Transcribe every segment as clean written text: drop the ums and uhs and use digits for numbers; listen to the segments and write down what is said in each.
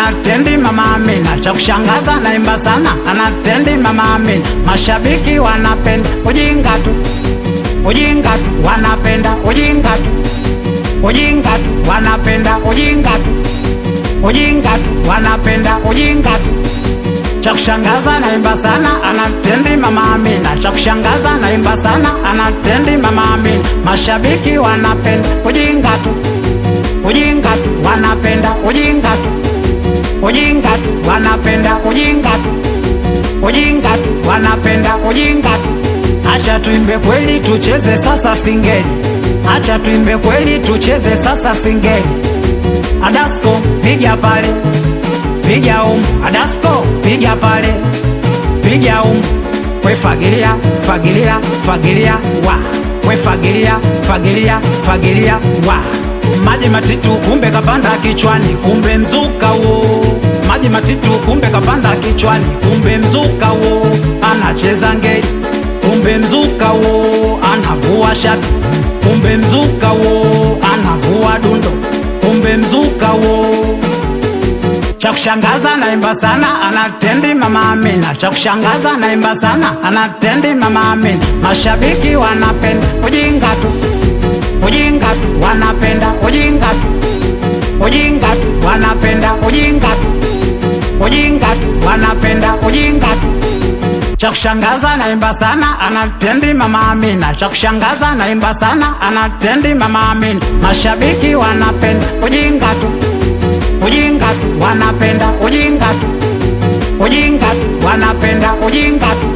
anatendi mama Amina, cha kushangaza naimba sana, anatendi mama Amina. Mashabiki wanapenda ujinga tu, ujinga tu, wanapenda ujinga tu, ujinga tu, wanapenda ujinga tu, ujinga tu, wanapenda ujinga tu. Cha kushangaza naimba sana, anatendi mama Amina, cha kushangaza naimba sana, anatendi mama Amina. Mashabiki wanapenda ujinga tu, ujinga tu, wanapenda ujinga tu, ujinga tu, wanapenda ujinga tu, ujinga tu, wanapenda ujinga tu. Acha tuimbe kweli tucheze sasa singeli, acha tuimbe kweli tucheze sasa singeli. Adasko piga pale, piga Adasko piga pale, piga we fagilia, fagilia, fagilia wa, we fagilia, fagilia, fagilia wa. Maji matitu kumbe kapanda kichwani, kumbe mzuka wo. Maji matitu kumbe kapanda kichwani, kumbe mzuka wo. Anacheza ngeli, kumbe mzuka wo. Anavua shati, kumbe mzuka wo. Anavua dundo, kumbe mzuka wo. Cha kushangaza naimba sana, anatendi mama Amina, cha kushangaza naimba sana, anatendi mama Amina. Mashabiki wanapenda ujinga tu, ujinga tu, wanapenda ujinga tu, ujinga tu, wanapenda ujinga tu, ujinga tu, wanapenda ujinga tu. Cha kushangaza naimba sana, anatendi mama Amina, cha kushangaza naimba sana, anatendi mama Amina. Mashabiki wanapenda ujinga tu, ujinga tu, wanapenda ujinga tu, ujinga tu, wanapenda ujinga tu,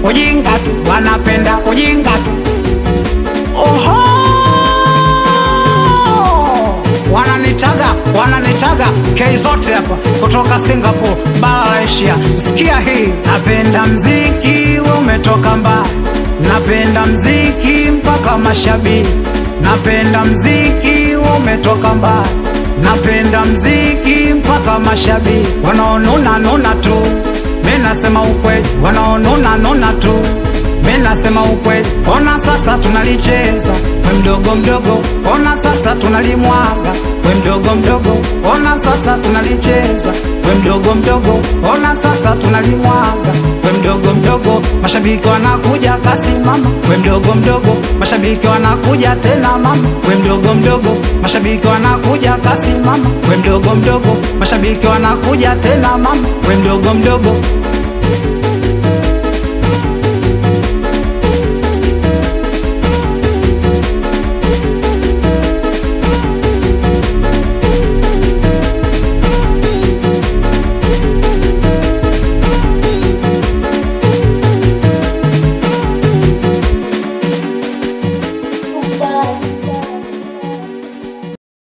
ujinga tu, wanapenda ujinga tu. Oho, wananitaga kei zote hapa kutoka Singapore, bara Asia. Sikia hii, napenda mziki umetoka mbali, napenda mziki mpaka mashabiki, napenda mziki umetoka mbali, napenda mziki mpaka mashabiki. Wanaonuna nuna tu, mimi nasema ukweli, wanaonuna nuna tu, mimi nasema ukweli. Ona sasa tunalicheza, we mdogo mdogo, ona sasa tunalimwaga, we mdogo mdogo, ona sasa tunalicheza, we mdogo mdogo, ona sasa tunalimwaga, we mdogo mdogo. Mashabiki wanakuja kasi mama, we mdogo mdogo, mashabiki wanakuja tena mama, we mdogo mdogo, mashabiki wanakuja kasi mama, we mdogo mdogo, mashabiki wanakuja tena mama, we mdogo mdogo.